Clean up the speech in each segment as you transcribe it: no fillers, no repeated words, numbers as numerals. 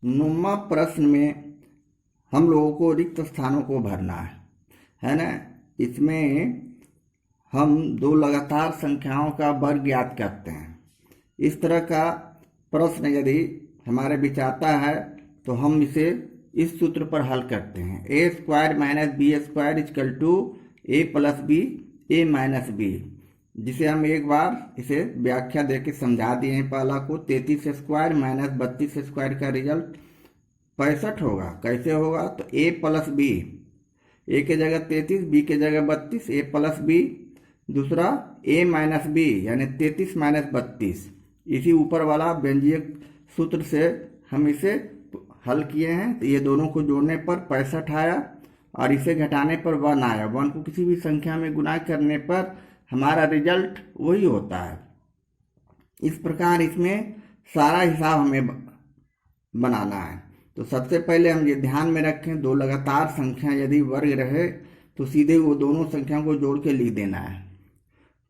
नुमा प्रश्न में हम लोगों को रिक्त स्थानों को भरना है ना। इसमें हम दो लगातार संख्याओं का वर्ग ज्ञात करते हैं। इस तरह का प्रश्न यदि हमारे बीच आता है तो हम इसे इस सूत्र पर हल करते हैं। A square minus B square equal to A plus B A minus B, जिसे हम एक बार इसे व्याख्या देके समझा दिए हैं। पहला को 33 स्क्वायर माइनस 32 स्क्वायर का रिजल्ट 65 होगा। कैसे होगा? तो ए प्लस बी, ए के जगह 33, बी के जगह 32, ए प्लस बी, दूसरा ए माइनस बी यानी 33 माइनस 32। इसी ऊपर वाला व्यंजक सूत्र से हम इसे हल किए हैं। तो ये दोनों को जोड़ने पर 65 आया और इसे घटाने पर 1 आया। 1 को किसी भी संख्या में गुणा करने पर हमारा रिजल्ट वही होता है। इस प्रकार इसमें सारा हिसाब हमें बनाना है। तो सबसे पहले हम ये ध्यान में रखें, दो लगातार संख्या यदि वर्ग रहे तो सीधे वो दोनों संख्या को जोड़ के लिख देना है।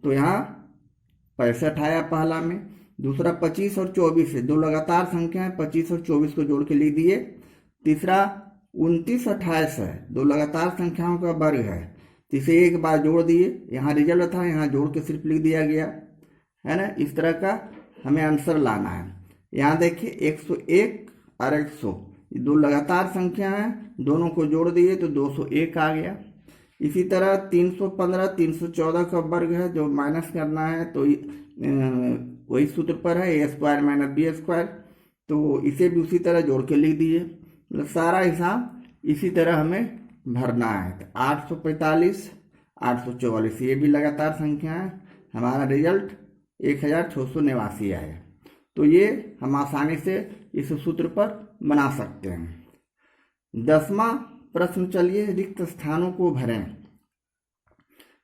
तो यहाँ 65 आया पहला में, दूसरा 25 और 24 है, दो लगातार संख्या है, 25 और 24 को जोड़ के लिख दिए। तीसरा 29 28 है, दो लगातार संख्याओं का वर्ग है, तो इसे एक बार जोड़ दिए। यहाँ रिजल्ट था, यहाँ जोड़ के सिर्फ लिख दिया गया है ना। इस तरह का हमें आंसर लाना है। यहाँ देखिए 101 और 100 ये दो लगातार संख्या हैं, दोनों को जोड़ दिए तो 201 आ गया। इसी तरह 315 314 का वर्ग है, जो माइनस करना है तो वही सूत्र पर है, ए स्क्वायर माइनस बी स्क्वायर, तो इसे भी उसी तरह जोड़ के लिख दिए। मतलब सारा हिसाब इसी तरह हमें भरना है। तो 845 844 ये भी लगातार संख्या है। हमारा रिजल्ट 1689 आया। तो ये हम आसानी से इस सूत्र पर बना सकते हैं। 10वां प्रश्न, चलिए रिक्त स्थानों को भरें।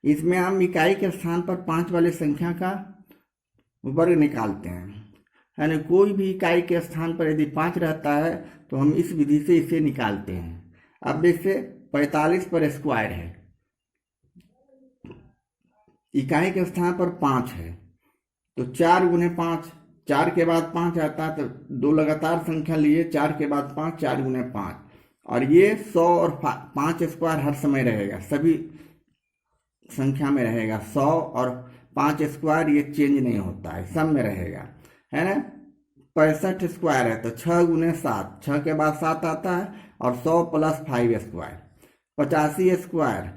इसमें हम इकाई के स्थान पर 5 वाले संख्या का वर्ग निकालते हैं, यानी कोई भी इकाई के स्थान पर यदि 5 रहता है तो हम इस विधि से इसे निकालते हैं। अब जैसे 45 पर स्क्वायर है, इकाई के स्थान पर 5 है, तो 4 गुने 5, 4 के बाद 5 आता है, तो दो लगातार संख्या लिए, 4 के बाद 5, 4 गुने 5, और ये 100 और 5 स्क्वायर हर समय रहेगा, सभी संख्या में रहेगा। 100 और 5 स्क्वायर ये चेंज नहीं होता है, सब में रहेगा, है ना। 65 स्क्वायर है तो 6 गुने 7, 6 के बाद 7 आता है, और 100 प्लस 5 स्क्वायर। 85 स्क्वायर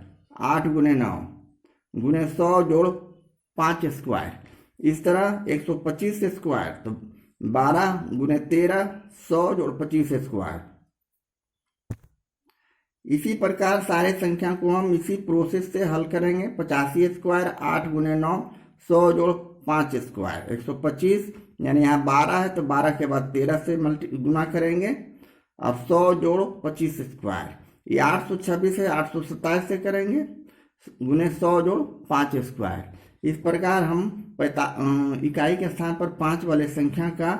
8 गुने 9 गुने 100 जोड़ 5 स्क्वायर। इस तरह 125 स्क्वायर तो 12 गुने 13 100 जोड़ 25 स्क्वायर। इसी प्रकार सारे संख्या को हम इसी प्रोसेस से हल करेंगे। 85 स्क्वायर 8 गुने 9 100 जोड़ 5 स्क्वायर, 125, यानी यहाँ 12 है तो 12 के बाद 13 से गुना करेंगे, और 100 जोड़ 25 स्क्वायर। ये 826 है, 827 से करेंगे, गुने 100 जोड़ 5 स्क्वायर। इस प्रकार हम इकाई के स्थान पर 5 वाले संख्या का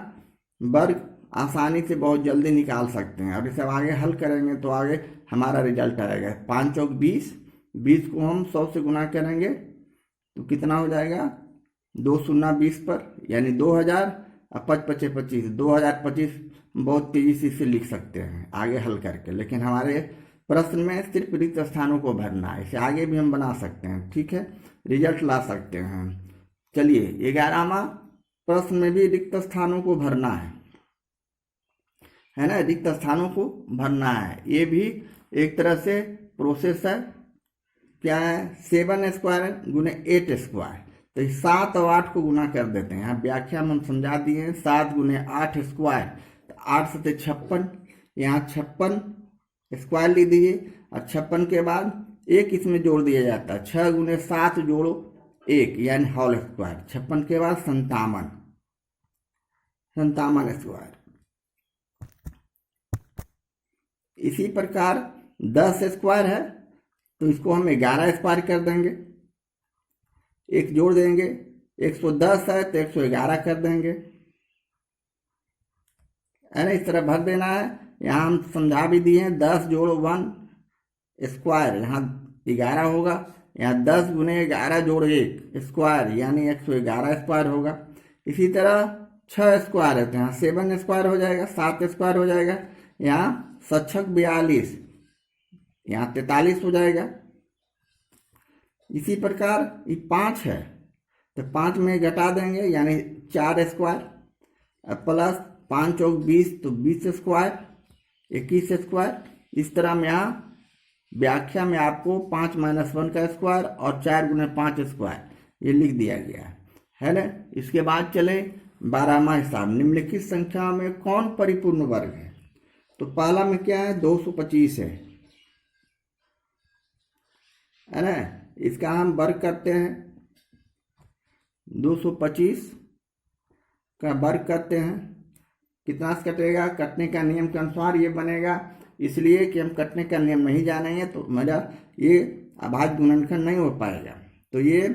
वर्ग आसानी से बहुत जल्दी निकाल सकते हैं। अब इसे आगे हल करेंगे तो आगे हमारा रिजल्ट आएगा 5 चौक 20, 20 को हम 100 से गुना करेंगे तो कितना हो जाएगा, 2 शून्य 20 पर, यानी 2000, और 5 पचे 25, 2025 बहुत तेजी से इसे लिख सकते हैं आगे हल करके। लेकिन हमारे प्रश्न में सिर्फ रिक्त स्थानों को भरना है, इसे आगे भी हम बना सकते हैं, ठीक है, रिजल्ट ला सकते हैं। चलिए 11वां प्रश्न में भी रिक्त स्थानों को भरना है ना, रिक्त स्थानों को भरना है। ये भी एक तरह से प्रोसेस है। क्या है, 7 स्क्वायर गुने 8 स्क्वायर, तो 7 और 8 को गुना कर देते हैं। यहाँ व्याख्या में हम समझा दिए हैं, 7 गुने 8 स्क्वायर, तो 8 से 56, यहाँ 56 स्क्वायर ले दिए, और 56 के बाद एक इसमें जोड़ दिया जाता है, 6 गुने 7 जोड़ो 1 यानी होल स्क्वायर। 56 के बाद 57 स्क्वायर। इसी प्रकार 10 स्क्वायर है तो इसको हम 11 स्क्वायर कर देंगे, एक जोड़ देंगे। 110 है तो 111 कर देंगे, है ना। इस तरह भर देना है। यहाँ हम समझा भी दिए हैं, 10 जोड़ 1 स्क्वायर, यहाँ 11 होगा। यहाँ 10 गुने 11 जोड़ 1 स्क्वायर, यानी 111 स्क्वायर होगा। इसी तरह छः स्क्वायर है तो यहाँ 7 स्क्वायर हो जाएगा, 7 स्क्वायर हो जाएगा। यहाँ 7×6 = 42, यहाँ 43 हो जाएगा। इसी प्रकार ये 5 है तो 5 में घटा देंगे यानी 4 स्क्वायर प्लस 5×4 = 20 तो 20 स्क्वायर, 21 स्क्वायर। इस तरह में यहाँ व्याख्या में आपको 5 - 1 का स्क्वायर और 4×5 स्क्वायर ये लिख दिया गया है ना। इसके बाद चले 12वां हिसाब, निम्नलिखित संख्या में कौन परिपूर्ण वर्ग है। तो पहला में क्या है, 225 है ना। इसका हम वर्ग करते हैं, 225 का वर्ग करते हैं, कितना से कटेगा, कटने का नियम के अनुसार ये बनेगा। इसलिए कि हम कटने का नियम नहीं जानेंगे तो मेरा ये अभाज्य गुणनखंड नहीं हो पाएगा। तो ये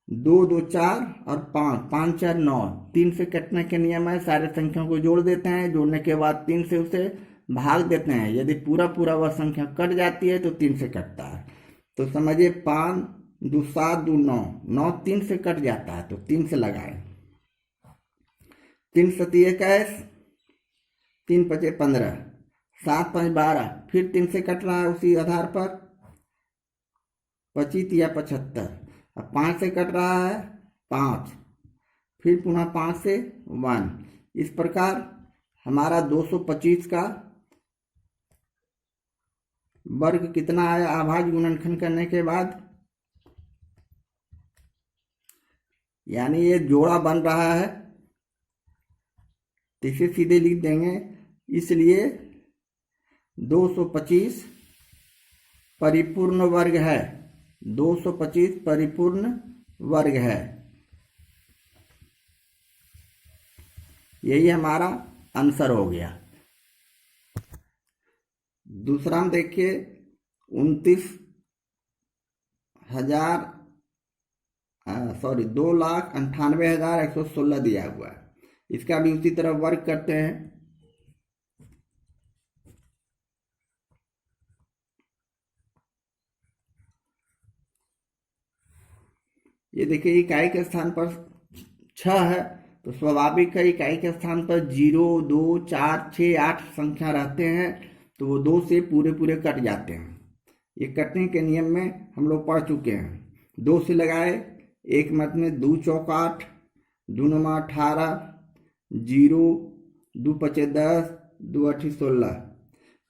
2 2 4 और 5 5 4 9, 3 से कटने के नियम है। सारे संख्याओं को जोड़ देते हैं, जोड़ने के बाद 3 से उसे भाग देते हैं। यदि पूरा पूरा वह संख्या कट जाती है तो 3 से कटता है। तो समझिए 5 2 7 2 9, 9 3 से कट जाता है तो 3 से लगाए, 3 7 21, 3 5 15, 7 5 12, फिर 3 से कट रहा है उसी आधार पर 25 या 75। अब 5 से कट रहा है 5, फिर पुनः 5 से 1। इस प्रकार हमारा 225 का वर्ग कितना आया अभाज्य गुणनखंड करने के बाद, यानी ये जोड़ा बन रहा है तो इसे सीधे लिख देंगे। इसलिए 225 परिपूर्ण वर्ग है, 225 परिपूर्ण वर्ग है। यही हमारा आंसर हो गया। दूसरा हम देखिए 2,98,116 दिया हुआ है। इसका भी उसी तरह वर्ग करते हैं। ये देखिए इकाई के स्थान पर 6 है तो स्वाभाविक है इकाई के स्थान पर 0 2 4 6 8 संख्या रहते हैं तो वो 2 से पूरे पूरे कट जाते हैं। ये कटने के नियम में हम लोग पढ़ चुके हैं। 2 से लगाए, एक मत में 2 चौक 8, 2 9 18, 0 2 5 10, 2 8 16।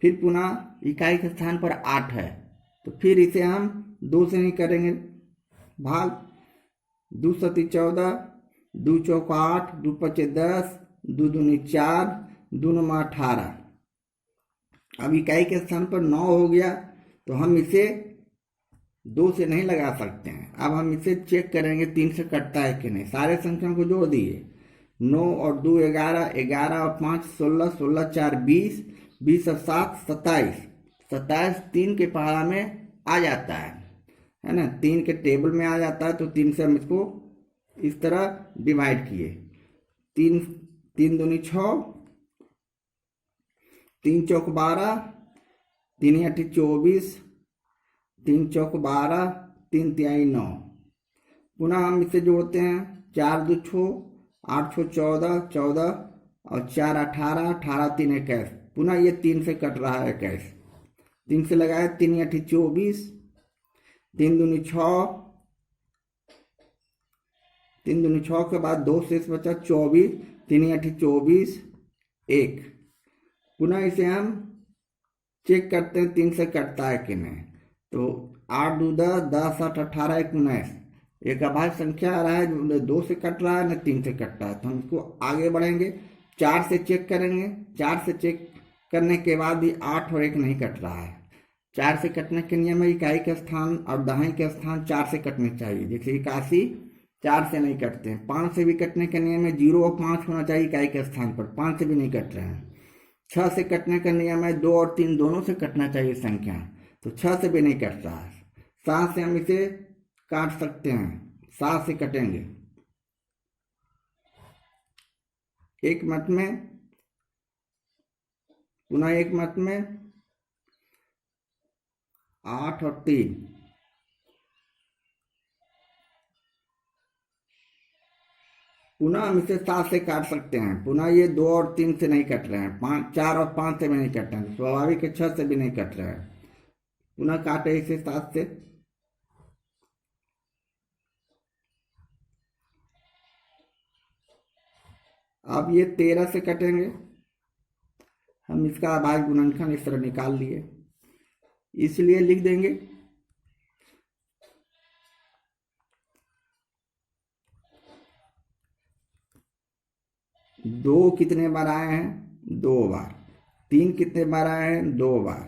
फिर पुनः इकाई के स्थान पर 8 है तो फिर इसे हम 2 से नहीं करेंगे भाग, 2 7 14, 2 चौक 8, 2 5 10, 2 दूनी 4, 2 9 18। अब इकाई के स्थान पर 9 हो गया तो हम इसे 2 से नहीं लगा सकते हैं। अब हम इसे चेक करेंगे 3 से कटता है कि नहीं। सारे संख्याओं को जोड़ दिए, 9 और 2 11, 11 और 5 16, 16 4 20, 20 और 7 27, 27 3 के पहाड़ा में आ जाता है ना, 3 के टेबल में आ जाता है। तो 3 से हम इसको इस तरह डिवाइड किए, 3 3 दूनी 6, 3 चौक 12, 3 8 24, 3 चौक 12, 3 तिहाई 9। पुनः हम इसे जोड़ते हैं, 4 2 6, 8 6 14, 14 और 4 18, 18 3 21। पुनः ये 3 से कट रहा है 21, 3 से लगाए, 3 8 24, 3 दूनी 6, 3 दूनी 6 के बाद 2 शेष बचा 24, 3 8 24 1। पुनः इसे हम चेक करते हैं 3 से कटता है कि नहीं। तो 8 2 10, 10 8 18 19, एक अभाज्य संख्या आ रहा है जो न 2 से कट रहा है न 3 से कट रहा है। तो हम इसको आगे बढ़ेंगे, 4 से चेक करेंगे। 4 से चेक करने के बाद भी 8 और 1 नहीं कट रहा है। 4 से कटने के नियम है इकाई के स्थान और दहाई के स्थान 4 से कटने चाहिए। जैसे 81 4 से नहीं कटते हैं। 5 से भी कटने के नियम है 0 और 5 होना चाहिए इकाई के स्थान पर, 5 से भी नहीं कट रहे हैं। 6 से कटने का नियम है 2 और 3 दोनों से कटना चाहिए संख्या, तो 6 से भी नहीं कट रहा है। 7 से हम इसे काट सकते हैं, 7 से कटेंगे। एक मत में, पुनः एक मत में 8 और 3, पुनः हम इसे 7 से काट सकते हैं। पुनः ये 2 और 3 से नहीं कट रहे हैं, 5, 4 और 5 से भी नहीं कट रहे हैं, स्वाभाविक है 6 से भी नहीं कट रहे हैं। पुनः काटे इसे 7 से। अब ये 13 से कटेंगे। हम इसका अभाज्य गुणनखंड इस तरह निकाल लिए, इसलिए लिख देंगे 2 कितने बार आए हैं? 2 बार। 3 कितने बार आए हैं? 2 बार।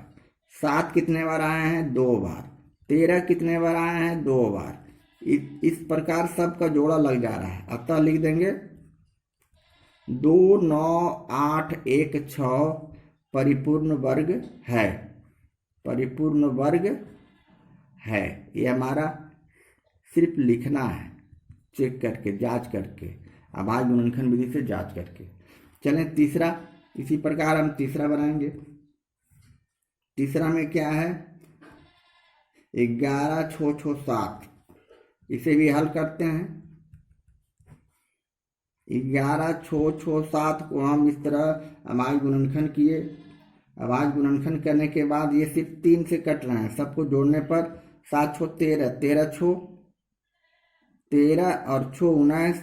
7 कितने बार आए हैं? 2 बार। 13 कितने बार आए हैं? 2 बार। इस प्रकार सबका जोड़ा लग जा रहा है, अतः लिख देंगे 2, 9, 8, 1, 6 परिपूर्ण वर्ग है। परिपूर्ण वर्ग है, ये हमारा सिर्फ लिखना है, चेक करके, जांच करके, अभाज्य गुणनखंड विधि से जांच करके। चलें तीसरा, इसी प्रकार हम तीसरा बनाएंगे। तीसरा में क्या है? 11 छो छो 7, इसे भी हल करते हैं। 11 छो छो 7 को हम इस तरह अभाज्य गुणनखंड किए। अभाज्य गुणनखंड करने के बाद ये सिर्फ 3 से कट रहे हैं, सबको जोड़ने पर 7 छो 13, 13 छो 13 और छो 19,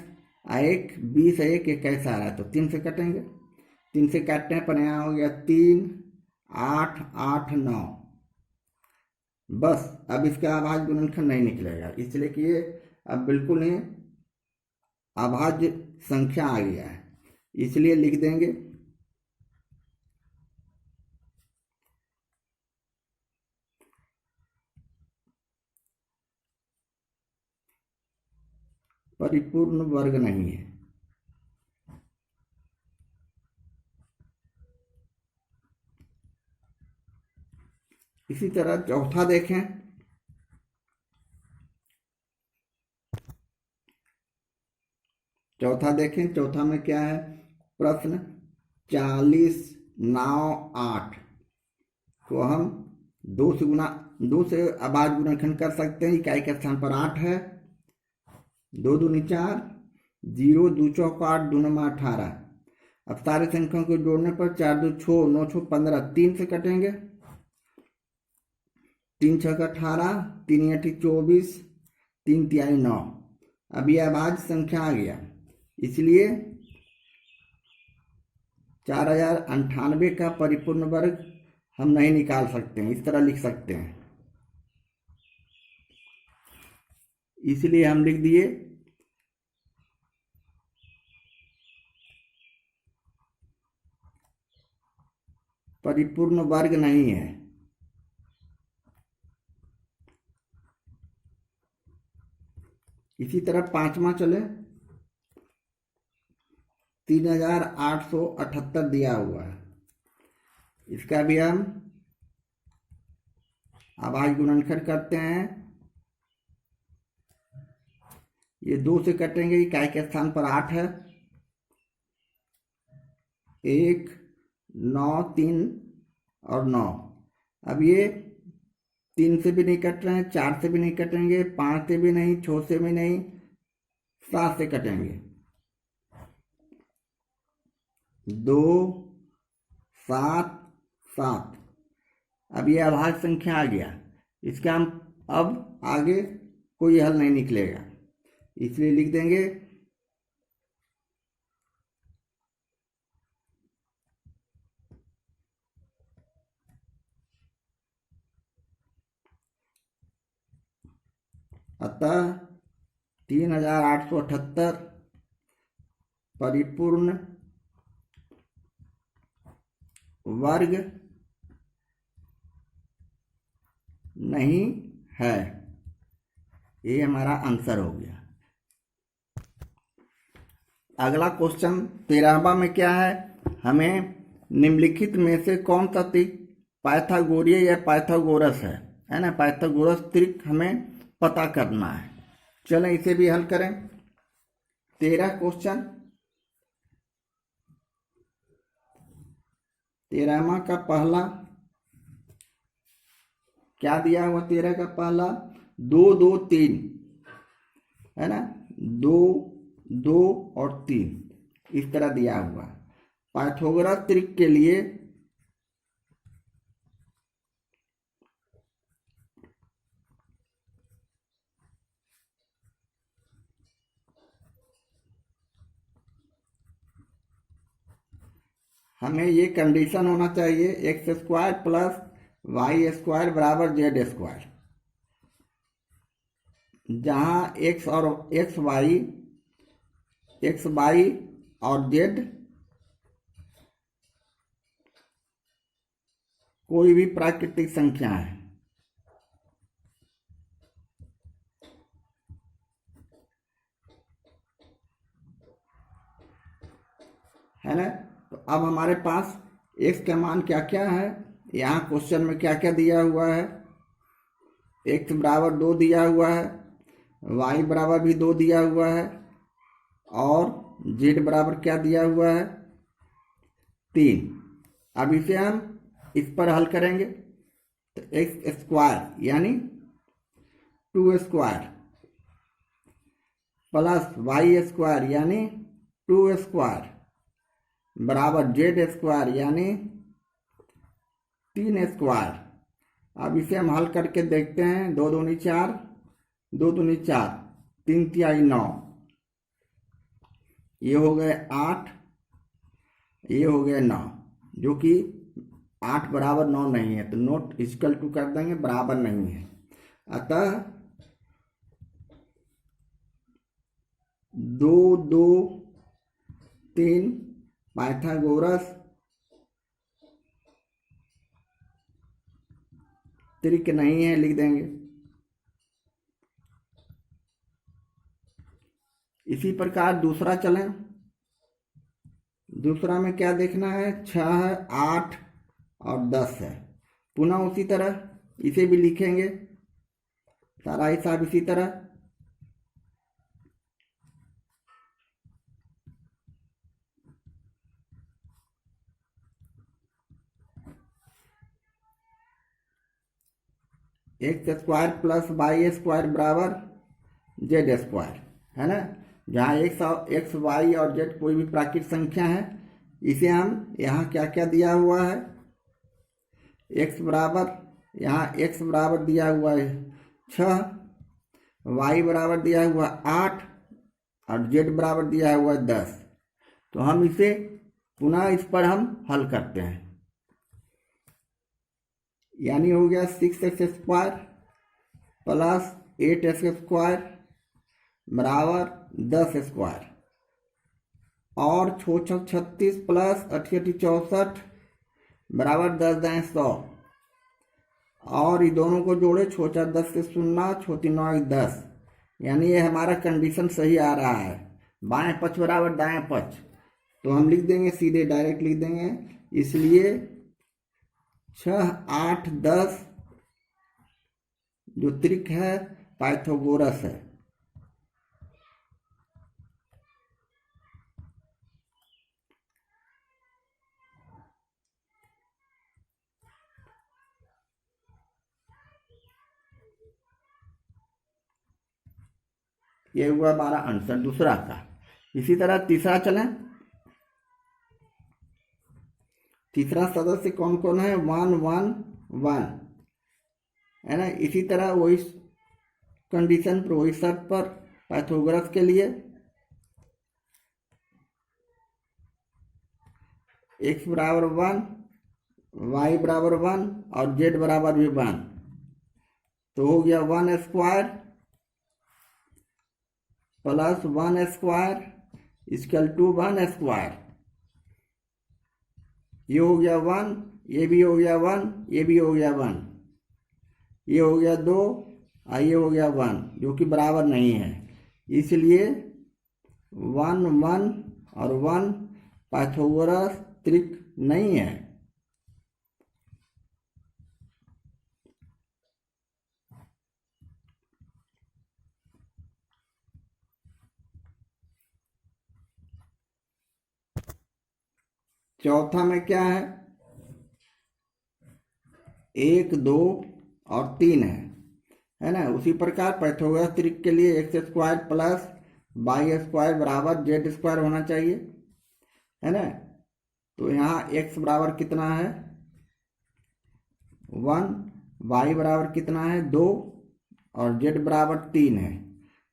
1 20, 1 21 आ रहा है, तो 3 से कटेंगे। 3 से काटने पर यहाँ हो गया 3, 8, 8, 9। बस अब इसका अभाज्य गुणनखंड नहीं निकलेगा, इसलिए कि ये अब बिल्कुल ही अभाज्य संख्या आ गया है, इसलिए लिख देंगे परिपूर्ण वर्ग नहीं है। इसी तरह चौथा देखें। चौथा में क्या है? प्रश्न 40, 9, 8 को हम 2 से अभाज्य गुणनखंड कर सकते हैं। इकाई के स्थान पर 8 है, 2 दूनी 4, 0 2 चौक 8, 2 9 18। अब सारे संख्याओं को जोड़ने पर 4 2 छो 9 छो 15, 3 से कटेंगे। 3 6 18, 3 8 24, 3 तिहाई 9। अब यह अभाज्य संख्या आ गया, इसलिए 4098 का परिपूर्ण वर्ग हम नहीं निकाल सकते हैं, इस तरह लिख सकते हैं। इसलिए हम लिख दिए परिपूर्ण वर्ग नहीं है। इसी तरह पांचवा चले। 3878 दिया हुआ है, इसका भी हम अभाज्य गुणनखंड करते हैं। ये 2 से कटेंगे, इकाई के स्थान पर 8 है, 1 9 3 और 9। अब ये 3 से भी नहीं कट रहे हैं, 4 से भी नहीं कटेंगे, 5 से भी नहीं, 6 से भी नहीं, 7 से कटेंगे। 2 7 7। अब ये अभाज्य संख्या आ गया, इसका हम अब आगे कोई हल नहीं निकलेगा, इसलिए लिख देंगे अतः 3878 परिपूर्ण वर्ग नहीं है। ये हमारा आंसर हो गया। अगला क्वेश्चन 13वां में क्या है? हमें निम्नलिखित में से कौन सा त्रिक पाइथागोरीय या पाइथागोरस है ना? पाइथागोरस त्रिक हमें पता करना है। चलें इसे भी हल करें। 13 क्वेश्चन, 13वां का पहला क्या दिया हुआ? 13 का पहला 2 2 3 है ना? 2 2 और 3 इस तरह दिया हुआ है। पाइथागोरस त्रिक के लिए हमें ये कंडीशन होना चाहिए x square plus y square बराबर जेड स्क्वायर, जहाँ एक्स वाई और जेड कोई भी प्राकृतिक संख्या है ना। तो अब हमारे पास एक्स का मान क्या क्या है, यहाँ क्वेश्चन में क्या क्या दिया हुआ है। एक्स बराबर 2 दिया हुआ है, वाई बराबर भी 2 दिया हुआ है, और जेड बराबर क्या दिया हुआ है 3। अब इसे हम इस पर हल करेंगे तो एक्स स्क्वायर यानी 2 स्क्वायर प्लस वाई स्क्वायर यानी 2 स्क्वायर बराबर जेड स्क्वायर यानी 3 स्क्वायर। अब इसे हम हल करके देखते हैं। 2 दूनी 4, 2 दूनी 4, 3 तिहाई 9, ये हो गए 8, ये हो गए 9, जो कि 8 बराबर 9 नहीं है, तो नोट इक्वल टू कर देंगे, बराबर नहीं है। अतः 2 2 3 पाइथागोरस त्रिक नहीं है, लिख देंगे। इसी प्रकार दूसरा चलें। दूसरा में क्या देखना है, 6, 8 और 10 है। पुनः उसी तरह इसे भी लिखेंगे, सारा हिसाब इसी तरह। X square plus y square बराबर जेड स्क्वायर, है ना। जहाँ एक्स वाई और जेड कोई भी प्राकृतिक संख्या है, इसे हम यहाँ क्या क्या दिया हुआ है, एक्स बराबर, यहाँ एक्स बराबर दिया हुआ है 6, वाई बराबर दिया हुआ 8 और जेड बराबर दिया हुआ 10। तो हम इसे पुनः इस पर हम हल करते हैं, यानी हो गया 6x square plus 8x square बराबर 10 स्क्वायर, और 36 प्लस 88 64 बराबर 10 दाएँ 100, और ये दोनों को जोड़े, छोटा 10 से 0, छोटी 9 10, यानी ये हमारा कंडीशन सही आ रहा है। बाएं पक्ष बराबर दाएं पक्ष, तो हम लिख देंगे, सीधे डायरेक्ट लिख देंगे। इसलिए 6, 8, 10 जो त्रिक है पाइथागोरस है। ये हुआ हमारा आंसर दूसरा का। इसी तरह तीसरा चलें। तीसरा सदस्य कौन कौन है, 1 1 1, है ना। इसी तरह वही कंडीशन पर, वही शर्त पर पाइथागोरस के लिए x बराबर 1, y बराबर 1 और z बराबर भी 1, तो हो गया 1 square plus 1 square equal to 1 square. ये हो गया 1, ये भी हो गया 1, ये भी हो गया 1, ये हो गया 2 और ये हो गया 1, जो कि बराबर नहीं है। इसलिए 1 1 और 1 पाइथागोरस त्रिक नहीं है। चौथा में क्या है, 1 2 और 3 है ना। उसी प्रकार पाइथागोरस त्रिक के लिए x square plus y square बराबर जेड स्क्वायर होना चाहिए, है ना। तो यहाँ x बराबर कितना है 1, वाई बराबर कितना है 2 और z बराबर 3 है।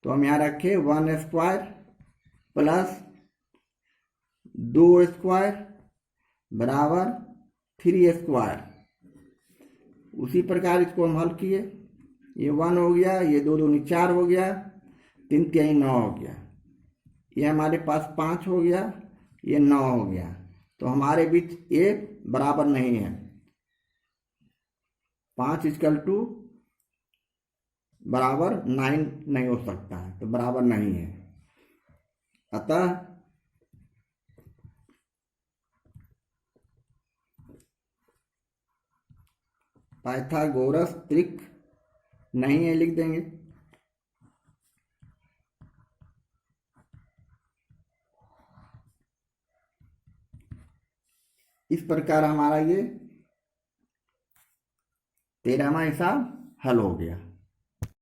तो हम यहाँ रखे 1 स्क्वायर प्लस 2 स्क्वायर बराबर 3 स्क्वायर। उसी प्रकार इसको हम हल किए, ये 1 हो गया, ये 2 दूनी 4 हो गया, 3 तिहाई 9 हो गया, ये हमारे पास 5 हो गया, ये 9 हो गया। तो हमारे बीच ये बराबर नहीं है, 5 = बराबर 9 नहीं हो सकता है, तो बराबर नहीं है। अतः पाइथागोरस त्रिक नहीं है, लिख देंगे। इस प्रकार हमारा ये 13वां हिसाब हल हो गया।